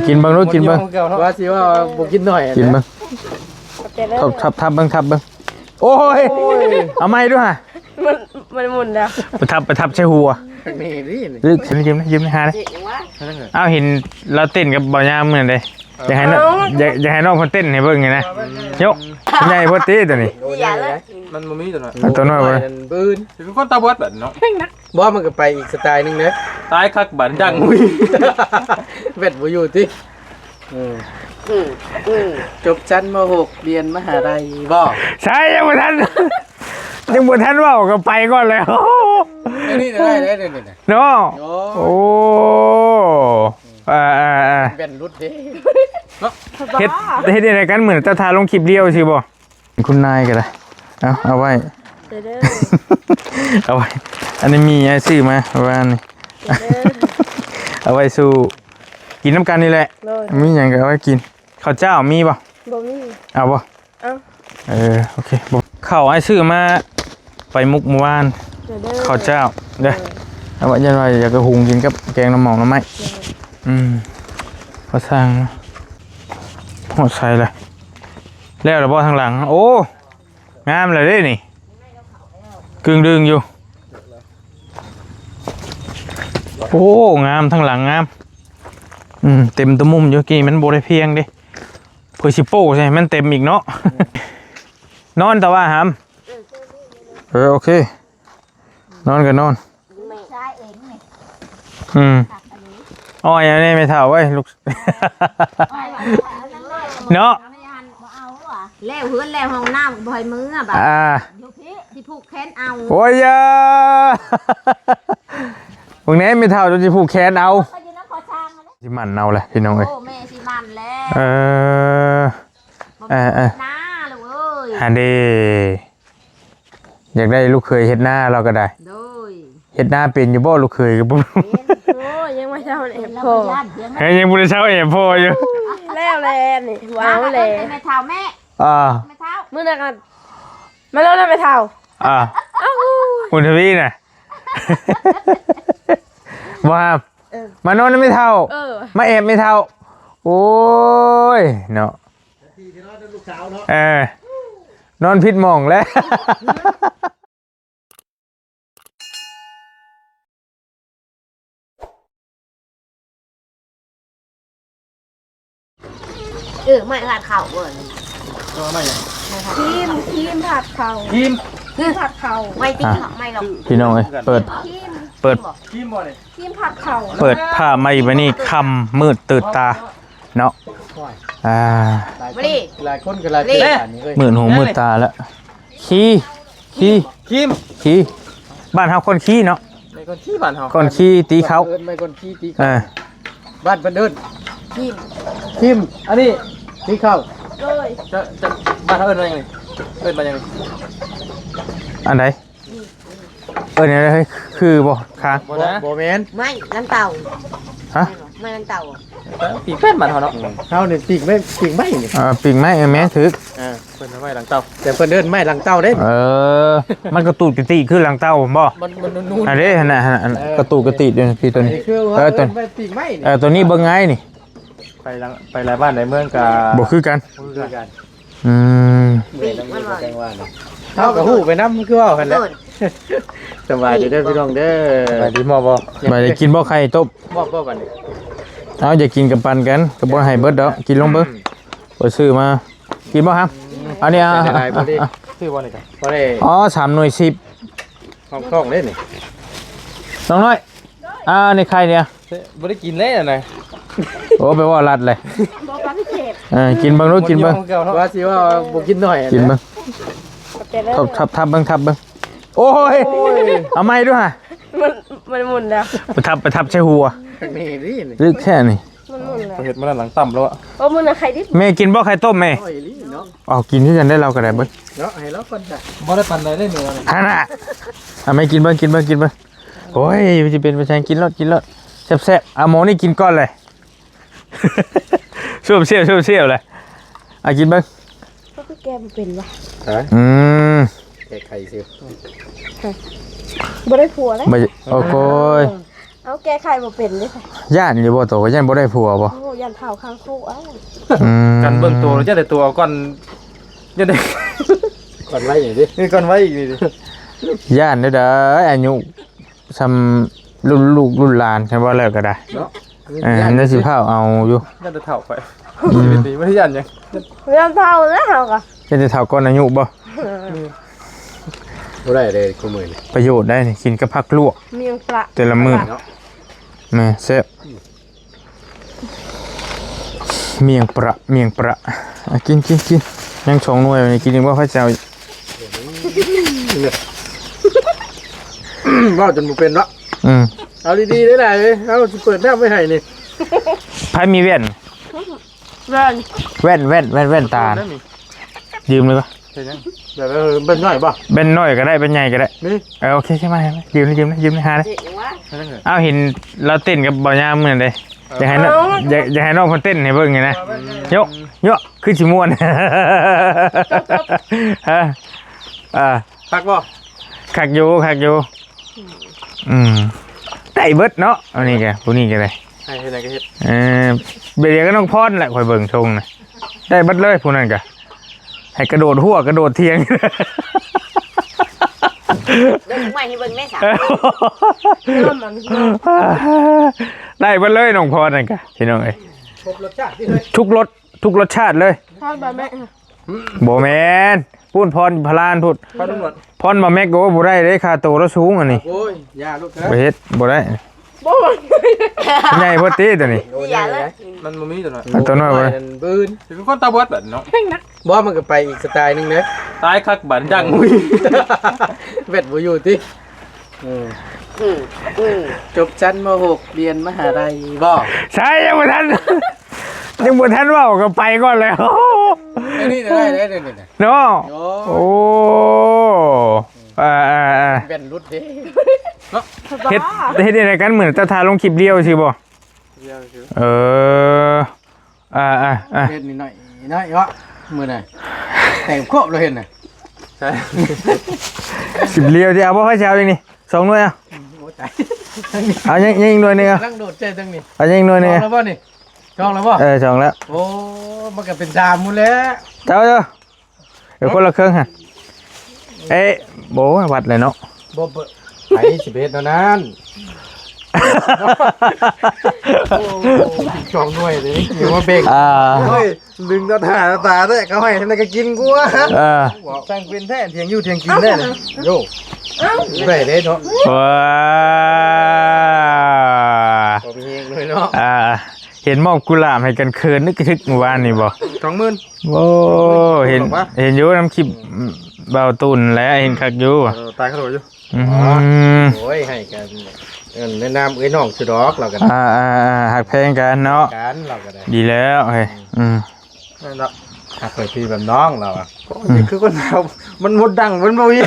กินบ้างลูกกินบ้างว่าสิว่าบุกินหน่อยกินบ้างทับบ้างโอ้ยเอาไม้ด้วยฮะมันหมุนแล้วไปทับใช่หัวนี่ยิ้มหาเลยอ้าวเห็นเราเต้นกับบ่อยามเหมือนเลยอยากให้น้องคนเต้นให้เบิ่งไงนะยกใหญ่พอตีตัวนี้มันมันมีตัวน้อยตัวน้อยเลยปืนเป็นคนตาบอดแบบเนาะบอสมันก็ไปอีกสไตล์นึงเลยตายคักบันจังมุ้ยเบ็ดบุอยู่ที่จบชั้นม.6เรียนมหาลัยบ่ใช่ยังบ่ทันว่าก็ไปก่อนแล้วนี่ได้เนาะโอ้เป็นรุดเด้เฮ็ดอะไรกันเหมือนตาทาลงคลิปเลี้ยวสิบ่คุณนายก็ได้เอาไว้เอาไว้อันนี้มีไอ้ซื้อมาประมาณนี้เอาไว้สู่กินน้ำกันนี่แหละมีอย่างก็เอาไว้กินข้าวเจ้ามีป่ะบ่มีเอาป่ะโอเคข้าวไอ้ซื้อมาไปมุกเมื่อวานข้าวเจ้าเด้อเอาไว้ยันไว้อยากจะหุงกินกับแกงน้ำหมองน้ำไม้พอสร้างหดใส่เลยแล้วเราบ่ทางหลังโอ้งามเลยดินี่กึ่งดึงอยู่โอ้งามทางหลังงามเต็มตัวมุมอยู่กี่มันโบได้เพียงดิเพื่อชิโป้ใช่มันเต็มอีกเนาะนอนแต่ว่าหามโอเคนอนกันนอนอ้อยอันนี้ไม่เท่าไว้ลูกเนาะแล้วเฮือนแล้วห้องน้ำบ่อยมือแบบที่ผูกแขนเอาโอ้ยพวกนี้ไม่เท่าจนจะผูกแขนเอาสิมันเอาเลยพี่น้องเอ้ยโอ้แม่สิมันแล้วน้าลูกเอ้ยฮันดีอยากได้ลูกเคยเฮ็ดหน้าเราก็ได้เฮ็ดหน้าเป็นอยู่บ่ลูกเคยกับบ่โอ้ยังไม่เช่าเอฟโพยังบ่ได้เช่าเอฟโพอยู่แล้วแลนี่ว้าวแลไม่เท่าแม่ไม่เท่ามื้อนั้นกันมาแล้วไม่เท่าคุณทวีน่ะว่ามานอนไม่เท่ามาแอบไม่เท่าโอ้ยเนาะนอนพิษมองแล้วไม่ผัดเข่าเว้ยไม่ทีมผัดเข่าผัดเข่าไม่ตีไม่หรอกพี่น้องเลยเปิดทีมผัดเข่าเปิดผ้าไม่ไปนี่คำมืดตื่นตาเนาะหลายคนก็หลายมืดหูมืดตาแล้วขี้บ้านเฮาคนขี้เนาะไม่คนขี้บ้านเฮาคนขี้ตีเขาไม่คนขี้ตีเขาบ้านเพิ่นเดินขี้อันนี้ตีเขาจะบ้านเฮาเอิ้นว่ายังไงมายังไงอันไหนเนี่ยเฮ้ยคือบ่ค้างบ่แม่นไม่น้ำเต่าฮะไม่น้ำเต่าปีกแป้นบ้านเฮาเนาะเฮานี่ปีกไม้นี่ปีกไม้แม่ถึกเพิ่นไม้หลังเต่าแต่เพิ่นเดินไม้หลังเต่าเด้มันกระตูดกระติคือหลังเต่าบ่มันนู่นอันนี้น่ะกระตูดกระติด้วยพี่ตัวนี้ตัวปีกไม้นี่ตัวนี้เบิ่งไงนี่ไปหลายบ้านหลายเมืองก็บ่คือกันเฮาก็ฮู้ไปนำคือว่าคั่นแหละสบายดีเด้อพี่น้องเด้อสบายดีหม้อบ่บ่ได้กินบ่ไข่ต้มบ่บัดนี้เอาอย่ากินกับปันกันก็บ่ให้เบิดดอกกินลงเบิ่งบ่ซื้อมากินบ่ครับอันนี้ซื้อบ่นี่จ้ะบ่ได้3หน่วย10คล่องเด้นี่น้องน้อยในไข่เนี่ยบ่ได้กินเลยน่ะโอ้ไปว่ารัดเลยบ่ปลาพิเศษกินเบิ่งลูกกินเบิ่งว่าสิว่าบ่กินหน่อยกินเบิ่งทับเบิ่งโอ้ยเอาไม้ด้วยฮะมันหมุนแล้วไปทับใช่หัวนี่แค่นี้มันหมุนแล้วเห็ดมันหลังต่ำแล้วโอ้มึงน่ะไข่ดิบแม่กินบ่ไข่ต้มแม่กินที่กันได้เราก็ได้เบิ่งเนาะให้เราก่อนจ้ะบ่ได้ปั่นได้เนื้อฮะน่ะไม่กินเบิ่งโอ้ยจะเป็นประชันกินรสแซ่บๆหมอนี่กินก้อนเลยช่วเสี้ยวเลยกินเบิ่งก็แกมันเป็นวะแกไข่ซิบ่ได้ผัวเลยโอ้โห เอาแก้ไขบ่เป็นเลยค่ะ ย่านอยู่บ่โตย่านบ่ได้ผัวบ่ โอ้ยันเผาข้างคู่อ้าว กันเบิ่งตัวแล้วจะได้ตัวก่อนจะได้ก่อนไว้อย่างดินี่ก่อนไว้อีกนี่ดิ ย่านเด้ออายุซำลูกรุ่นหลานใช่บ่แล้วก็ได้ เนาะ ได้สิพาเอาอยู่ ยันจะเท่าไปชีวิตนี้ไม่ได้ยันยัง ยันเผาแล้วเหรอก็ จะเท่าก่อนอายุบ่ บ่ได้เลยกูมือนี่ ประโยชน์ได้นี่กินกับผักลวก เมียงปลา แต่ละมื้อแม่แซ่บเมียงประอ่ะกินยังชงหน่วยนี่กินอีกบ่พระเจ้า ว่าจนบ่เป็นเนาะ เอาดีๆได้ไหนเลยเอาสิเปิดหน้าไม่ให้นี่ ไผมีแว่น เดิน แว่นตายืมเลยปะ เห็นยังแบบเป็นน้อยป่ะ เป็นน้อยก็ได้เป็นใหญ่ก็ได้ นี่ โอเคใช่ไหมยืมหาเลยอ้าวเห็นเราเต้นกับบ่อยามเหมือนเลยอยากให้น้องอยากให้น้องคนเต้นให้เบิ่งไงนะโยกขึ้นชิม่วนฮะพักป่ะ ขักอยู่ได้เบิดเนาะอันนี้แกผู้นี้แกเลย ให้เห็นอะไรก็เห็น เบียร์ก็น้องพรแหละคอยเบิ่งชงนะได้เบิดเลยผู้นั้นกะให้กระโดดหัวกระโดดเทียง เดินใหม่ให้เบิ่งแม่สาว ได้เบิดเลยน้องพรนั่นกะพี่น้องเอ้ย ครบรสชาติที่เลย ทุกรสชาติเลย ทอดบะแม่ โบแมนพูดพรพลานพูด พอตำรวจ พรมาแม็กโก้บ่ได้เลยค่าโตแล้วสูงอันนี้ โอ้ยยาลูกนะ บ่เฮ็ดบ่ได้ บ่ ใหญ่พอตีตัวนี้ อย่าเลย มันมันมีตัวน้อย เอาตัวน้อยไว้ ปืนเป็นคนตาบอดแบบเนาะบ่มันก็ไปอีกสไตล์นึงเด้ตายคักบันจังมุ้ยเวทบ่อยู่ติจบชั้นม.6 เรียนมหาลัยบ่ ใช่ยังบ่ทันเว้าก็ไปก่อนแล้ว นี่ได้นี่ เนาะ โอ้ โอ้เป็นรุดเด้ เฮ็ดอะไรกันเหมือนตาทาลงคลิปเดียวสิบ่เออเฮ็ดนิดหน่อยเนาะมื้อน่ะแต่งครบเราเห็นน่ะใช่ คลิปเดียวสิเอาบ่ให้เช้าอีกนี่2หน่วยอ่ะ โอ้ตาย เอายิงหน่วยนึงอ่ะ นั่งโดดใจตั้งนี่ เอายิงหน่วยนึง แล้วบ่นี่จองแล้วบ่ จองแล้ว โอ้มันก็เป็น3หมดแล้ว เจ้าเดี๋ยวคนละเครื่องฮะโบวัดเลยเนาะ บ่เปิดไผ11เท่านั้นโอ้จองหน่วยเลยอยู่ว่าเบงเฮ้ยดึงตาด้วยเขาให้ทำไมก็กินกูอ่ะสั่งเป็นแท้เถียงอยู่เถียงกินได้เลยโย่ไปเลยเนาะ ว้า ผมเองเลยเนาะ เห็นมอบกุหลาบให้กันเคินนึกถึกเมื่อวานนี่บ่ 20,000 โอ้เห็นอยู่น้ำคลิปเบาตุนแล้วเห็นคักอยู่ตายเขาโดดอยู่โอ้ยให้กันแนะนำน้องสุดอกเรากันหักแพงกันเนาะกันเราก็ได้ดีแล้วเฮ้ยนั่นเนาะหักไปพี่แบบน้องเราอ่ะนี่คือคนเรามันหมดดังมันบ่มี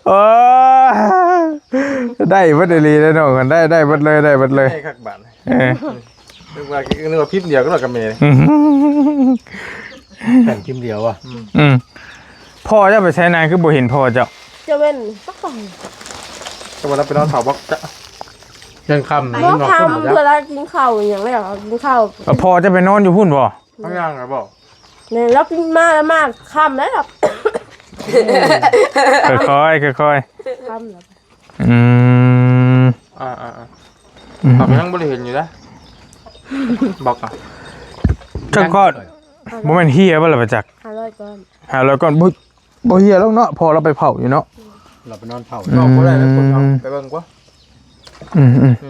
โอ้ได้บัดเลยแล้วเนาะกันได้บัดเลยให้คักบาทนึกว่าพิมพ์เดียวก็เรากับเมย์แผ่นพิมพ์เดียวอ่ะพ่อจะไปใช้นานคือบ่เห็นพ่อเจ้าจะเป็นสักต่องจะวันนั้นไปนอนเผาบล็อกจะเดินคำบ่คำเวลากินข้าวอย่างไรกินข้าวพ่อจะไปนอนอยู่พุ่นบ่ข้างล่างเหรอบอกเนี่ยแล้วกินมาค่ำแล้วครับค่อยค่ำแล้วบอกยังบริเห็นอยู่นะบอกอ่ะจังก่อนบ่แม่นเฮียบ่ล่ะประจักษ์500ก้อน500ก้อนบ่เฮียแล้วเนาะพอเราไปเผาอยู่เนาะเราไปนอนเผาเนาะบ่ได้แล้วคนเอาไปเบิ่งกว่า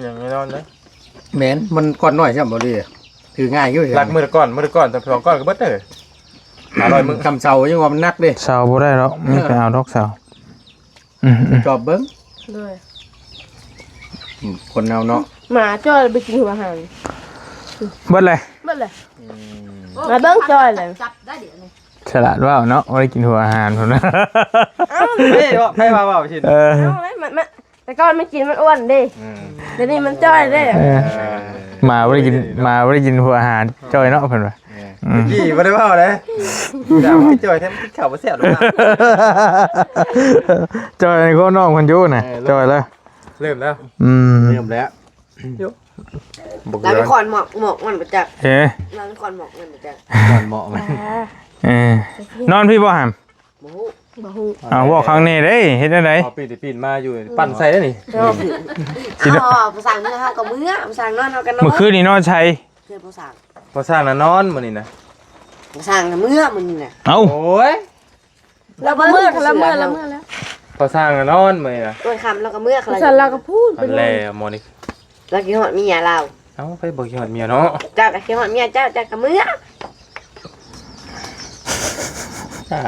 อย่างนี้นอนเลยแม่นมันก้อนน้อยใช่บ่ดีถือง่ายอยู่รักมื้อก่อนแต่2ก้อนก็เบิดเด้อ500มื้อคำเซายังว่ามันหนักเด้เซาบ่ได้แล้วไม่ไปเอาดอกเซาจอบเบิ่งเลยคนเอาเนาะหมาจ้อยไปกินหัวหางเบิดเลยมาเบิ้งจ้อยเลยจับได้เดี๋ยวนี้ฉลาดว่าเนาะไม่ได้กินหัวอาหารผมนะให้มาว่าชินแต่ก่อนไม่กินมันอ้วนดิเดี๋ยวนี้มันจ้อยได้มาไม่ได้กินหัวอาหารจ้อยเนาะเพิ่นว่า กี่บ่ได้เว้าเลยแต่ว่าจอยแท้กินข้าวบ่แซ่บหรอก จอยก็น้องคนอยู่น่ะจอยแล้ว เริ่มแล้ว เริ่มแล้ว เราเป็นคนหมอกมันประจักษ์ เอ๊ะ เราเป็นคนหมอกมันประจักษ์ ก่อนเหมาะมัน นอนพี่บ่หาม บ่ฮู้ บ่ฮู้ ว่าครั้งนี้เด้เฮ็ดจังได๋ พอปีนมาอยู่ปั่นใส่ได้นี่ เขาภาษาเมื่อเขากับเมื่อภาษานอนเขากันนอน เมื่อคืนนี่นอนชัย เพื่อนภาษา พอสร้างน่ะนอนมื้อนี้นะ ภาษากับเมื่อมันนี่น่ะ เอ้า โอ้ย เราก็เมื่อแล้วแล้ว พอสร้างน่ะนอนมื้อนี้นะ โดยคำเรากับเมื่อ ภาษาเราก็พูดไป อัน เล แล ย หมอนี่ เราคิดฮอดเมียเรา เอ้าไปบอกขี้หอดเมียเนาะ เจ้ากับคิดฮอดเมียเจ้ากับเมื่อ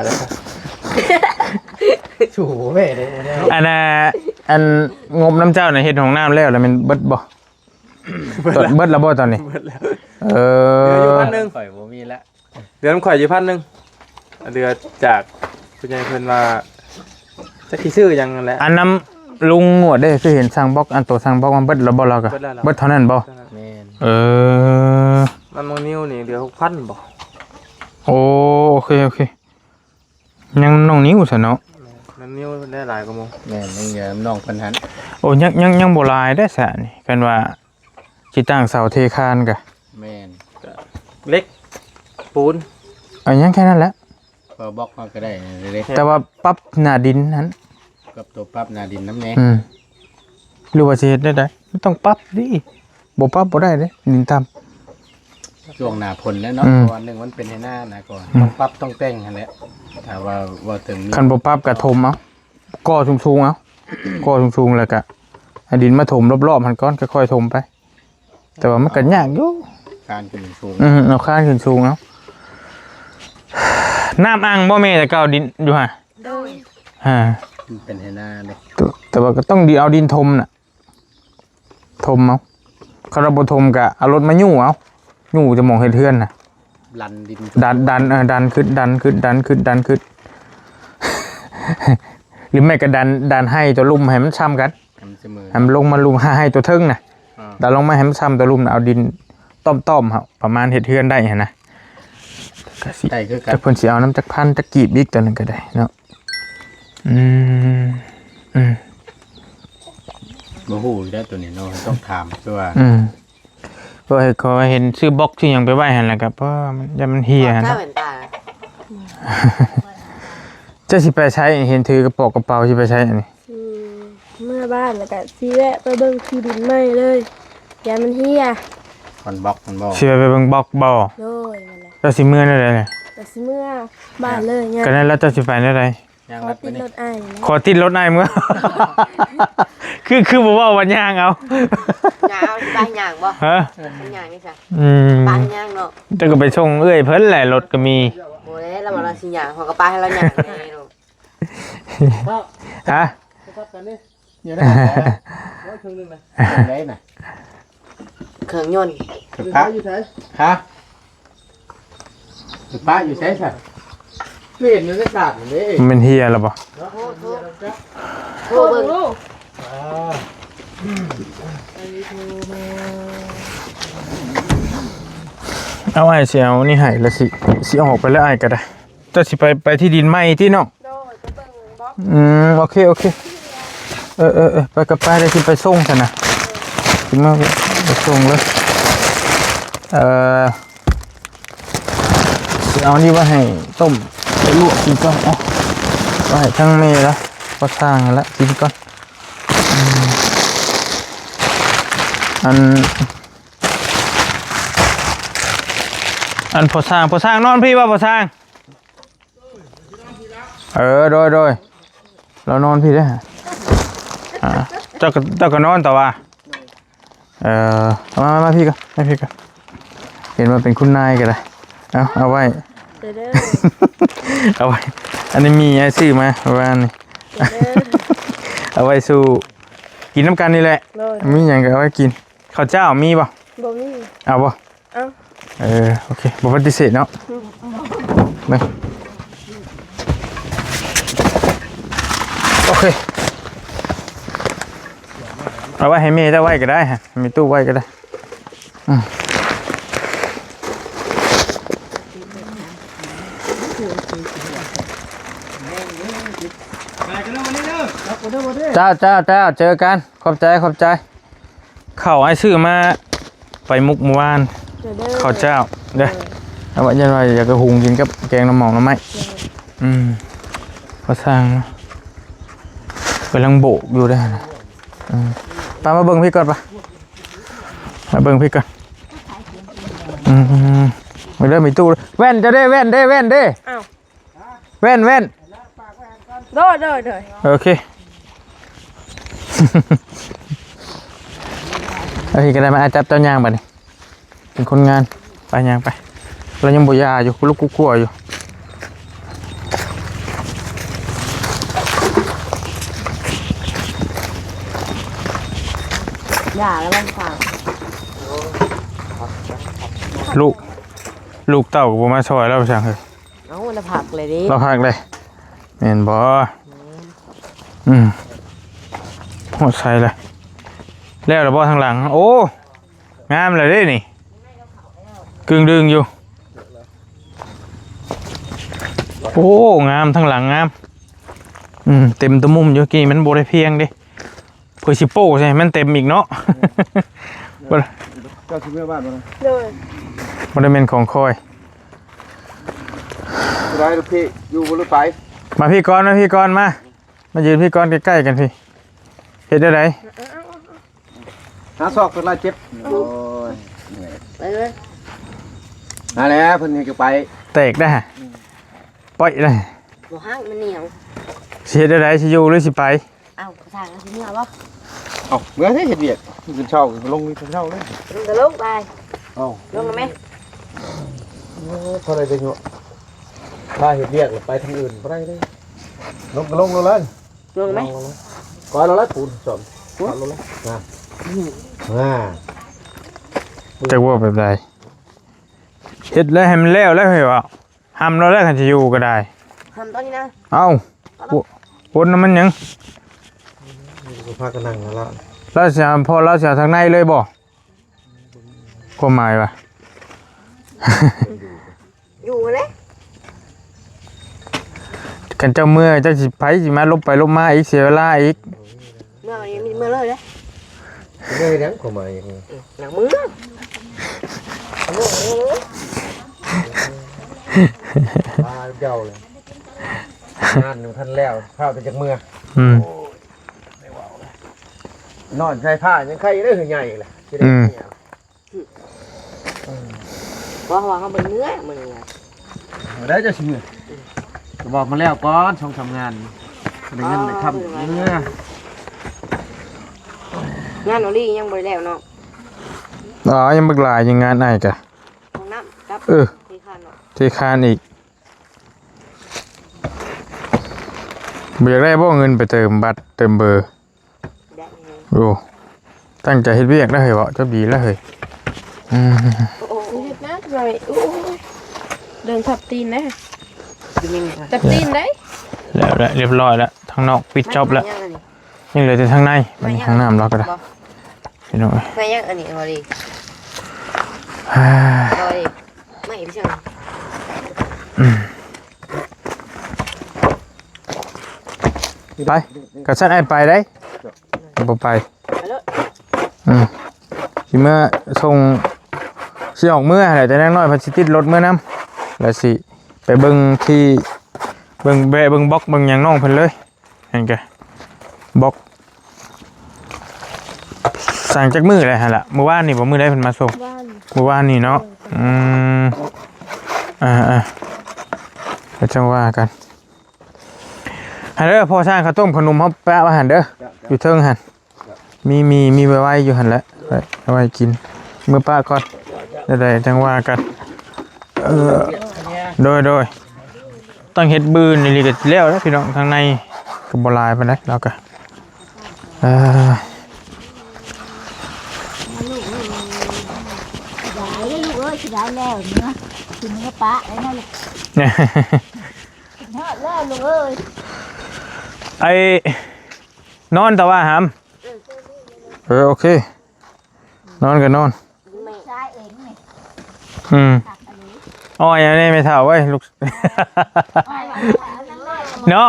แล้วครับ ชูแม่เลย อันน่ะอันงบน้ำเจ้าน่ะเฮ็ดห้องน้ำแล้วมันเบิดบ่เบิดแล้วบ่ตอนนี้ เบิดแล้ว เอ เดือนอยู่ อ 1,000 ข่อยบ่มีแล้ว เดือนข่อยอยู่1,000เดือนจากคุณยายเพิ่นว่าจักสิซื้อหยังนั่นแหละ อันน้ำลุงงวดได้คือเห็นสร้างบล็อกอันตัวสร้างบล็อกมันเบิดแล้วบ่เราก็ เบิดแล้วเหรอ เบิดเท่านั้นบ่ แม่น เออ มันมองนิ้วนี่เดือน6,000บ่ โอเคยังน้องนิ้วซะเนาะ มันนิ้วได้หลายกว่าหมู่ แม่นยังเดี๋ยวน้องเพิ่นหัน โอ้ยังบ่หลายได้ซะนี่กันว่าสิตั้งเสาเทคานกะ แม่น เล็กปูน เอายังแค่นั้นแหละ พอบล็อกมาก็ได้เล็ก แต่ว่าปรับหน้าดินนั้น ๆกับตัวปรับหน้าดินน้ำแน่ หรือว่าสิเฮ็ดได้มันต้องปรับดิบ่ปรับบ่ได้เด้ดินต่ำ ช่วงหน้าฝนแล้วเนาะ อืม เพราะวันหนึงมันเป็นให้หน้านะก่อนต้องปรับต้องแต่งหั่นแหละถ้าว่าถึงนี้ คันบ่ปรับก็ถมเอาก่อสูงๆเอาก่อสูงๆแล้วก็ให้ดินมาถมรอบๆมันก่อนค่อยๆถมไป แต่ว่ามันก็ยากอยู่ การขึ้นสูง เอาคานขึ้นสูงเอาน้ำอ่างบ่แม่แต่เก่าดินอยู่ห่า โดย มันเป็นให้หน้าเลย แต่ว่าก็ต้องดีเอาดินถมน่ะถมเอาคันเราบ่ถมก็เอารถมายู่เอายู่จะมองเฮ็ดเทือนน่ะ ลันดิน ดันขึ้นหรือไม่ก็ดันให้ตัวลุ่มให้มันซ้ำกัน ทำเสมอ ให้มันลงมาลุ่มให้ตัวเทิงน่ะ อ่า ดันลงมาให้มันซ้ำตัวลุ่มน่ะเอาดินต้อมๆครับประมาณเฮ็ดเทือนได้หั่นนะก็สิ ใช่คือกั แต่ น เพิ่นสิเอาน้ำจักพันจักกีบอีกตัวนึงก็ได้เนาะอืม บ่ฮู้อยู่แล้วตัวนี้เนาะต้องถามคือว่า ก็ให้เขาเห็นซื้อบล็อกที่ยังไปไหว้หั่นแหละครับเพราะว่ามันเฮียหั่น ถ้า เนาะ เป็นตา เจ้าสิไปใช้เห็นถือกระเป๋าสิไปใช้อันนี้ เมื่อบ้านแล้วก็สิแวะไปเบิ่งที่ดินใหม่เลยอย่ามันเฮีย คอนบล็อกมันบ่ สิไปเบิ่งบล็อกบ่ โดยนั่นแหละ เจ้าสิเมื่อได้เลย แต่สิเมื่อบ้านเลยเนี่ย ก็นั้นแล้วเจ้าสิไปได้ได ย่าง ขอ รัดไป ติด นี่ รถอ้ายนะ ขอติดรถนายเมื่อ คือบ่ว่าวันย่างเอา หยางเอาบ้านหยางบ่ ฮะ เป็นหยางนี่จ้ะ อืม บ้านหยางเนาะ เจ้าก็ไปส่งเอ้ยเพิ่นแหละรถก็มี โมเดลเราบอกเราสิหยางเขาก็ป้าให้เราหยางแน่ลูก ฮะ อยู่ได้แล้วครึ่งนึงนะได้น่ะ เครื่องยนต์ คือพระอยู่ไสฮะคือพระอยู่ไสซะเวียนอยู่ในศาสตร์นี่ มันเป็นเฮียแล้วบ่ โทรเบิ่ง เอาไอ้สิเอานี่ให้ละสิออกไปแล้วไอ้ก็ได้เจ้าสิไปที่ดินใหม่ที่เนาะ โดยไปเบิ่งบล็อก โอเคไปกับป้าได้สิไปส่งซะนะสิมาไปส่งเลยสิเอานี่ว่าให้ต้มไปลวกกินก่อนก็ให้ทั้งเมย์แล้วก็สร้างแล้วกินก่อนอันพอสร้างนอนพี่ว่าพอสร้างโดยเรานอนพี่ได้ฮะเจ้าก็นอนแต่ว่ามาพี่กันเห็นว่าเป็นคุณนายกันเลยเอาไว้ เด้อ เอาไว้อันนี้มีไอ้ซื้อมาประมาณนี้ เด้อ เอาไว้สู้กินน้ำกันนี่แหละ โดย มีอย่างก็เอาไว้กินข้าวเจ้ามีป่ะ บ่มี เอาป่ะ เอา โอเคบ่ปฏิเสธเนาะมาโอเคเอาไว้ให้เมย์จะไว้ก็ได้ฮะมีตู้ไว้ก็ได้ เจ้าเจอกันขอบใจข้าวไอ้ซื้อมาไปมุกเมื่อวานข้าวเจ้าเด้อเอาไว้ยันไว้อยากจะหุงกินกับแกงน้ำหมองน้ำไม้ก็สร้างกำลังโบกอยู่ได้นะตามมาเบิ่งพี่ก่อนปะมาเบิ่งพี่ก่อนไม่ได้มีตู้แว่นจะได้แว่นเด้แว่นโดยโอเคเอาทีกันได้มาจับเจ้ายางไปนี่เป็นคนงานไปยางไปเรายังบุยาอยู่ลูกกู้อยู่อย่าแล้วมันฝาก ลูกเต่ากับมาซอยแล้วช่างเลย เอาละผักเลยดิ เราพักเลยเห็นบ่หมดใส่เลยแล้วเราบ่ทางหลังโอ้งามเลยดินี่กึ่งดึงอยู่โอ้งามทางหลังงามเต็มตัวมุมอยู่กี่มันโบได้เพียงดิเพื่อชิโป้ใช่มันเต็มอีกเนาะ เจ้าที่เมื่อบ้านมา โดย มันได้เป็นของคอย ได้ลูกพี่อยู่บนรถไฟ มาพี่กรณ์มายืนพี่กรณ์ใกล้ๆกันพี่เห็นได้ไหม หาซอกคนละเจ็บโอ้ย ไปเลย นั่นแหละเพิ่นจะไป แตกได้ปล่อยได้ บ่ห้างมันเหนียว เสียได้ไหมสิอยู่หรือสิไป เอ้าสร้างสิเมื่อบ่ เอาเมื่อให้เห็นเบียดขึ้นเช่าลงขึ้นเช่าเลย ลงก็ลงไป เอา ลงแล้วไหม เท่าไรจะอยู่ถ้าเห็นเบียดไปทางอื่นก็ได้เลยลงก็ลงเลย ลงไหม ก่อนเราแล้วปูนสมลงแล้วจะว่าแบบใดเฮ็ดแล้วให้มันแล้วเหรอห้ามเราแล้วกันจะอยู่ก็ได้ ทำตอนนี้นะ เอ้าวนมันยัง พากันนั่งแล้ว เราเสียพอเราเสียทางในเลยบ่ความหมายวะ อยู่เลย กันเจ้าเมื่อเจ้าสิไปสิมาลบไปลบมาอีกเสียเวลาอีก เมื่อมีเมื่อเลยเลย เมื่อนั้นก็มาอย่างนี้ หนังมือ ตาเจ้าเลยงานหนึ่งท่านแล้วข้าวเป็นจากเมื่อนอนใช้ผ้ายังใครได้หือใหญ่เลย เพราะว่าเขาเป็นเนื้อมึง ได้จะชื่อจะบอกมาแล้วก่อนช่องทำงานได้เงินได้ทำเนื้อง านโอลี่ยังบ่ได้แล้วเนาะ อ๋อยังบักหลายยังงานไหนกะ ห้องน้ำครับที่คานเนาะ ที่คานอีกอยากได้บ่เงินไปเติมบัตรเติมเบอร์ ได้ โอ้ตั้งใจเฮ็ดเวียกได้เหรอจะดีแล้วเฮ้ย โอ้เฮ็ดนะทำไมโอ้เดินทับตีนนะจับตีนได้ แล้วเรียบร้อยแล้วทางนอกปิดจอบแล้วยังเหลือแต่ทางในมันทางน้ำเราก็ได้พี่น้อง ไม่ยังอันนี้พอดีพอดีไม่พี่เชิง ไปกระชั้นไอ้ไปได้บ่ไปสิเมื่อส่งสิออกเมื่อไหร่แต่แน่น้อยพันสิติดรถเมื่อน้ำแล้วสิไปเบิ่งที่เบิ่งแบะเบิ่งบล็อกเบิ่งอย่างน้องเพิ่นเลยเห็นแกบล็อกสั่งจากมือเลยฮะล่ะเมื่อวานนี่บ่มือได้เพิ่นมาส่ง บ้าน เมื่อวานนี่เนาะก็จังว่ากันหันเด้อพ่อช่างข้าวต้มขนมเขาแปะมาหันเด้ออยู่เทิงหันมีไว้อยู่หันแล้วไว้กินเมื่อป้าก่อนได้จังว่ากันโดยต้องเฮ็ดบืนนี่ก็แล้วแล้วพี่น้องทางในก็บ่ลายปานใดแล้วก็ได้ลูกเอ้ยสิได้แล้วเนาะกินเนื้อปลาได้นะลูกทอดแล้วลูกเอ้ย ไอ้นอนแต่ว่าหามโอเคนอนก็นอน ไม่ใช่เองนี่ อ้อยอันนี้ไม่เท่าไว้ลูก นั่นเลยบ เนาะ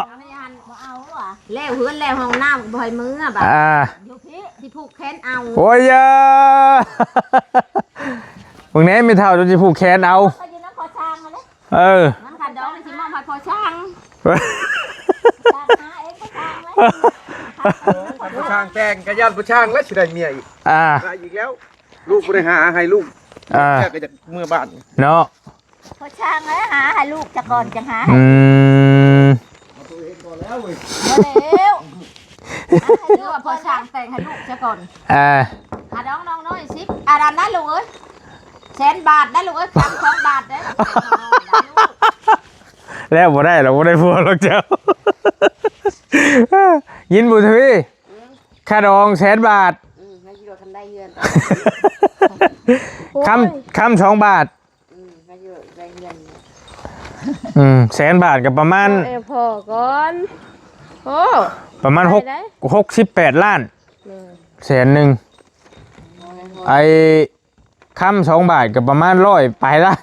บ่เอาว่ะแล้วเฮือนแล้วห้องน้ำบ่ให้มือบัดอยู่พี่สิผูกแขนเอา โอ้ยยามึงแน่ไม่เท่าจนจะผูกแขนเอา ก็อยู่น้ำพอช่างมาเลย เออ มันขัดดองสิมองพอช่างช่างหาเองก็ช่างเลย ผู้ช่างแต่งกระยันผู้ช่างแล้วสิได้เมียอีก ได้อีกแล้ว ลูกบ่ได้หาให้ลูกแค่ก็จะเมื่อบ้าน เนาะ พอช่างแล้วหาให้ลูกจะก่อนจะหา มาเร็วหรือว่าพอช่างแต่งให้ลูกจะก่อนหาน้องน้อยสิดันได้ลูกเอ้ย100,000 บาทได้ลูกเอ้ย2 บาทได้ แล้วบ่ได้เราบ่ได้พัวหรอกเจ้ายินบุทวีค่าดอง100,000 บาท ไม่คิดว่าคันได้เงิน คำ2 บาทไม่คิดว่าได้เงิน 100,000 บาทกับประมาณ พอก่อนโอ้ ประมาณ68 ล้าน100,000ไอ้คำ2 บาทกับประมาณ100 ปลายล้าน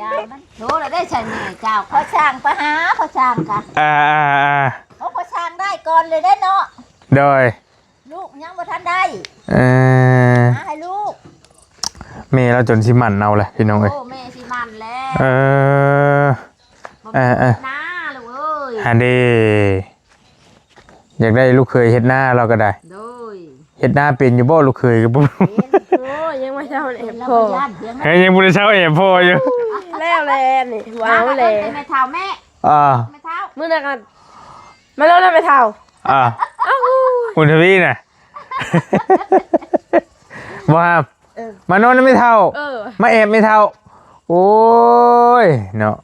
ยายมันโธ่เราได้ใช่ไหมเจ้าพอช่างไปหาพอช่างกันพอช่างได้ก่อนเลยได้เนาะ โดย ลูกยังบ่ทันได้หาให้ลูก เมย์เราจนสิมันเอาเลยพี่น้องเอ้ย โอ้แม่สิมันแล้ว น้าลูกเอ้ย ฮันดีอยากได้ลูกเคยเฮ็ดหน้าเราก็ได้ โดย เฮ็ดหน้าเป็นอยู่บ่ลูกเคยก็บ่ โอ้ยังไม่เท่าเอ็ม แล้ว พอ ก็ย่านเพียง เฮ้ยยังบ่ได้เช่าเอฟพออยู่ แล้วแลนี่ว้าวแล แม่เฒ่าแม่ แม่เฒ่า มื้อนั้นกันมาแล้วนะไม่เท่า คุณทวีน่ะบ่ครับมานอนไม่เท่ามาแอบไม่เท่าโอ้ยเนาะ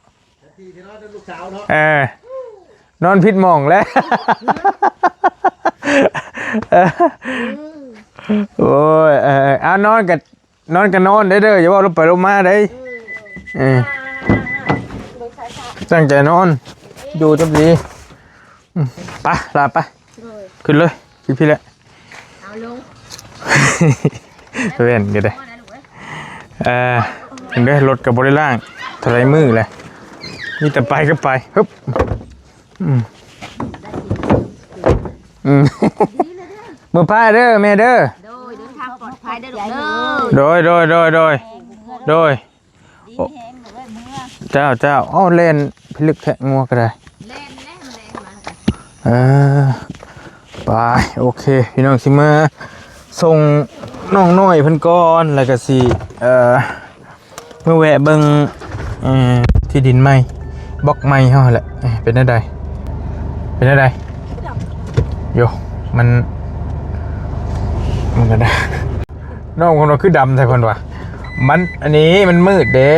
นอนผิดหม่องแล้วโอ้ยเอานอนกันนอนได้เด้ออย่าว่าลงไปลงมาได้ตั้งใจนอนดูจับดีไปลาไปขึ้นเลยพี่แหละ เอาลง เว้นก็ได้ถึงได้รถกับบริล่างทลายมือเลยนี่แต่ไปก็ไปฮึบมือพายเด้อแม่เด้อ โดยเดินทางปลอดภัยได้ลูกเด้อ โดยเจ้าอ้อเล่นพิลึกแทะงัวก็ได้ เล่นมา ไปโอเคพี่น้องสิมาส่งน้องน้อยเพิ่นก่อนแล้วก็สิเมื่อแวะเบิ่งที่ดินใหม่บล็อกใหม่เฮาแหละเป็นได้โยมันก็ได้น้องคนว่าคือดำแท้เพิ่นว่ามันอันนี้มันมืดเด้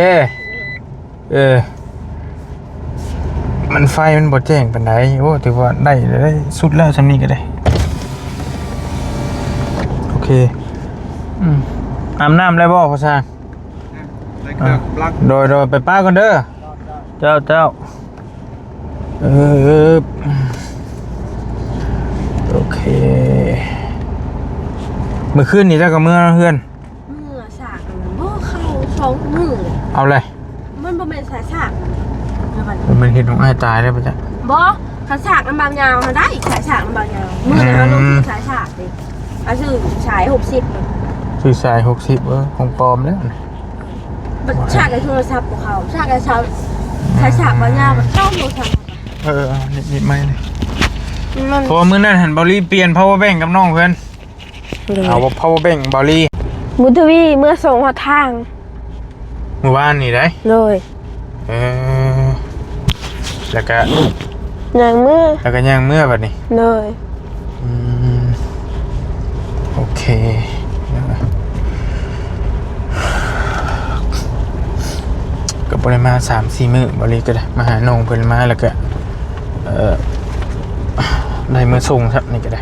มันไฟมันบ่แจ้งปานใดโอ้ถือว่าได้สุดแล้วซำนี้ก็ได้โอเคอาบน้ำแล้วบ่พ่อช่างโดยไปป้าก่อนเด้อเจ้าโอเคเมื่อคืนนี้เจ้ากับเมื่อเพื่อน มื้อสากบ่เข้า2มื้อ เอาเลย มันบ่แม่นสาก มันเห็นของไอ้ตายได้ปะจ๊ะ บ่ขาสากน้ำบางยาวมาได้ขายสากน้ำบางยาวมื้อนั้นลงที่ขายสากดิอาซื้อฉาย60 สื่อสาย60ของปลอมแล้ว ฉากในโทรศัพท์ของเขาฉากในเช้าขายสากบางยาวเจ้าโทรศัพท์ นิดไม่เลย มัน เพราะมื้อนั้นเห็นบอลลี่เปลี่ยน power bank กับน้องเพื่อนเอา power bank บอลลี่ มุทวีเมื่อส่งหัวทาง เมื่อวานนี่ได้ เลย แล้วก็ อย่างเมื่อ ย่างเมื่อแบบนี้ เลย โอเคก็บริมา 3-4 มื้อบริก็ได้มาหาน้องเพิ่นมาแล้วก็ได้มาส่งครับนี่ก็ได้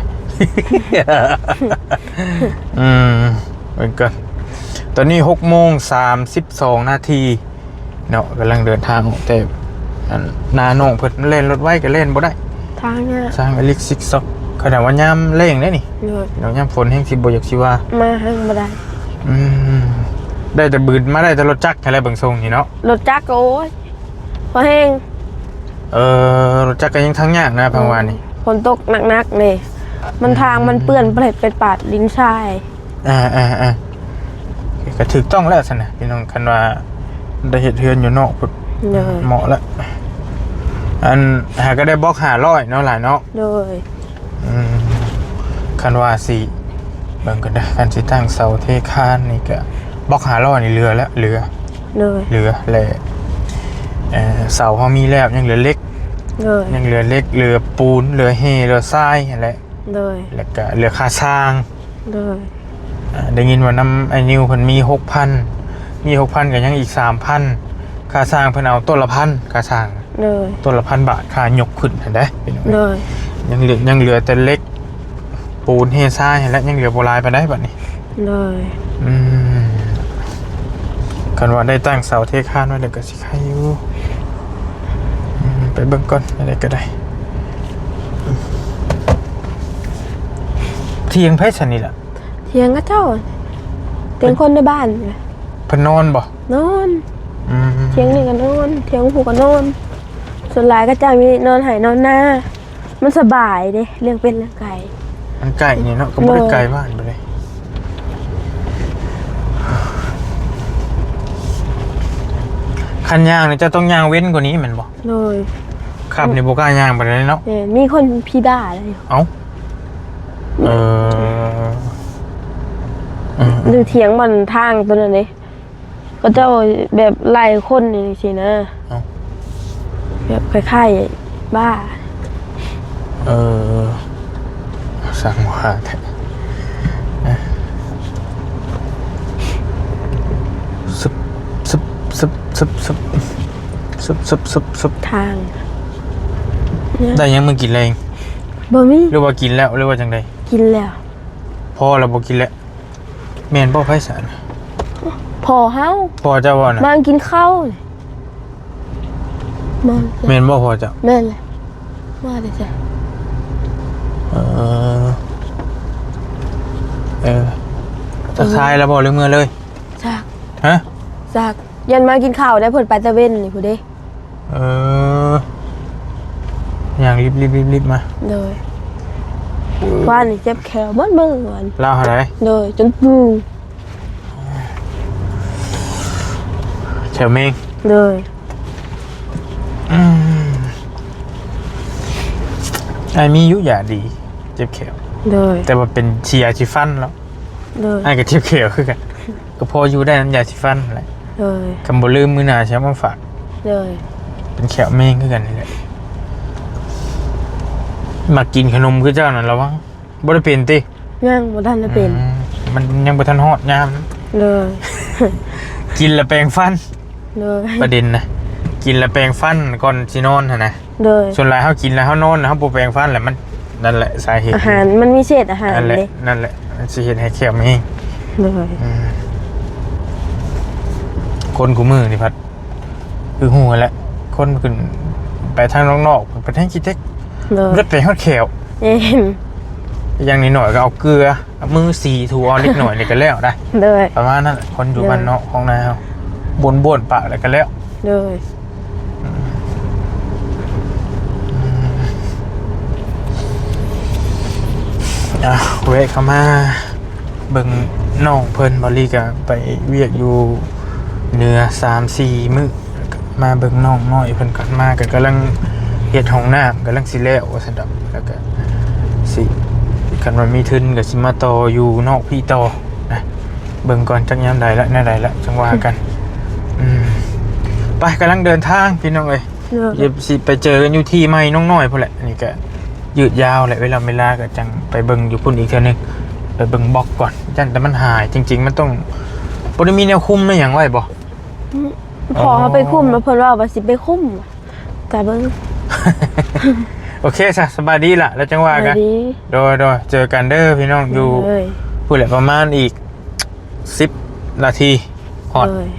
เป็นกันตอนนี้6:32 นาทีเนาะกำลังเดินทางแต่นาน้องเพิ่นเล่นรถไว้ก็เล่นบ่ได้ ทางเนี่ย สร้างอลิกซิกซอกขนาดว่ายามเร่งได้นี่ เลย เดี๋ยวยามฝนแห้งสิบ่อยากสิว่า มาให้มาได้ ได้แต่บืนมาได้แต่รถจักรอะไรบางทรงนี่เนาะ รถจักรโอ้ยพอแห้ง รถจักรก็ยังทั้งยากนะพังวานนี่ ฝนตกหนักๆเลยมันทางมันเปื้อนเป็นปาดลิ้นชาย ก็ถูกต้องแล้วสินะพี่น้องคันว่าได้เห็ดเทือนอยู่นอกพุ่น เลย เหมาะแล้วอันหาก็ได้บล็อก500เนาะหลายเนาะ เลย คันว่าสิเบิ่งกันได้คันสิตั้งเสาเทคานนี่ก็บล็อก500นี่เหลือแล้วเหลือ เลย และเสาเฮามีแล้วยังเหลือเล็ก เลย ยังเหลือเล็กเหลือปูนเหลือเฮเหลือทรายนั่นแหละ เลย แล้วก็เหลือค่าสร้าง เลย ได้ยินว่าน้ำไอ้นิวเพิ่นมี 6,000 มี 6,000ก็ยังอีก 3,000 ค่าสร้างเพิ่นเอาต้นละพันค่าสร้าง เลย ต้นละ1,000 บาทค่ายกขึ้นเห็นได้พี่น้อง เลย ยังเหลือแต่เล็กปูนเฮทรายและยังเหลือโบราณไปได้บัดนี้ เลย กันว่าได้ตั้งเสาเทคานไว้เดี๋ยวก็สิใครอยู่ไปเบิ่งก่อนอะไรก็ได้เที่ยงไผสันนี่ล่ะ เถียงก็เจ้าเถียงคนในบ้านไง เพิ่นนอนบ่ นอนเถียงนี่ก็นอนเถียงผูกก็นอนส่วนหลายก็จะมีนอนหายนอนหน้ามันสบายเด้เรื่องเป็นเรื่องไก่ มันไกลนี่เนาะก็บ่ได้ไกลบ้านไปเลยคันย่างนี่จะต้องย่างเว้นกว่านี้แม่นบ่ เลย ครับนี่บ่กล้าย่างไปเลยเนาะ เนี่ยมีคนพี่บ้าอะไรอยู่ เอ้าเออ หรือเถียงมันทางตัวนั้นเลยก็เจ้าแบบไล่คนนี่สินะแบบคล้ายๆบ้า สั่งว่าแท้ซึบ ทาง ได้ยังมึงกินอะไรเอง บ่มี หรือว่ากินแล้วหรือว่าจังได กินแล้ว พอเราบ่กินแล้วแม่นบ่ไผสาร พอเฮา พอเจ้าบ่น่ะ มากินข้าวเลยมา แม่นบ่พอเจ้า แม่นเลยมาเลยจ้ะ จะทายแล้วบ่หรือเมื่อเลย จาก ฮะ จากยันมากินข้าวได้ผลไปตะเว้นนี่ผู้เด้ อย่างรีบมา เลยว่านนี่เจ็บแขวหมดมือวัน เล่าอะไร เลยจนปู แถวเมง เลย ไอ้มีอยู่อย่าดีเจ็บแขว เลย แต่ว่าเป็นเชียร์ชิฟันแล้ว เลย ไอ้กับเจ็บแขวคือกันก็พออยู่ได้น้ำยาชิฟันแหละ เลย คำบ่ลืมมือหนาใช้มาฝาก เลย เป็นแขวเมงคือกันนี่แหละมากินขนมคือเจ้านั่นแล้ววะบ่ได้เป็นติ ย่างบ่ทันได้เป็น มันยังบ่ทันฮอดยามนะ เลย กินแล้วแปรงฟัน เลย ประเด็นนะกินแล้วแปรงฟันก่อนสินอนหั่นนะ เลย ส่วนหลายเฮากินแล้วเฮานอนเฮาบ่แปรงฟันแหละมันนั่นแหละสาเหตุ อาหารมันมีเศษอาหาร นั่นแหละ เลย นั่นแหละมันสิเฮ็ดให้แขวเมง เลย คนกูมือนี่พัดคือหัวแหละคนขึ้นไปทางนอกๆไปทางคิดเทค เลย รถไปฮอดแขว เอ็ม อย่างนี้หน่อยก็เอาเกลือเอามือสีถูเอาเล็กหน่อยนี่ก็แล้วได้ เลย ประมาณนั้นแหละคนอยู่บ้านนอกของนายเฮาบ่นปากแล้วก็แล้ว เลย เวะเข้ามาเบิ่งน้องเพิ่นบริก็ไปเวียกอยู่เหนือ3-4 มื้อแล้วก็มาเบิ่งน้องน้อยเพิ่นก็มาก็กำลังเฮ็ดห้องน้ำกำลังสิแล้วว่าซั่นดอกแล้วก็สิคันว่ามีทุนก็สิมาต่ออยู่นอกพี่ต่อนะเบิ่งก่อนจักยามใดละแนวใดละจังว่ากันไปกำลังเดินทางพี่น้องเอ้ย เลย เดี๋ยวสิไปเจอกันอยู่ที่ใหม่น้องน้อยพุ่นแหละอันนี้ก็ยืดยาวแหละเวลาก็จังไปเบิ่งอยู่พุ่นอีกเทื่อนึงไปเบิ่งบล็อกก่อนจังแต่มันหายจริงๆมันต้องบ่ได้มีแนวคุมไม่หยังไว้บ่ พอเขาไปคุ้มแล้วเพิ่นว่าสิไปคุ้มแต่เบิ่ง โอเคจ้ะสบายดีล่ะแล้วจังว่ากัน ดี โดยเจอกันเด้อพี่น้องอยู่ เลย พุ่นแหละประมาณอีก10 นาทีฮอด เลย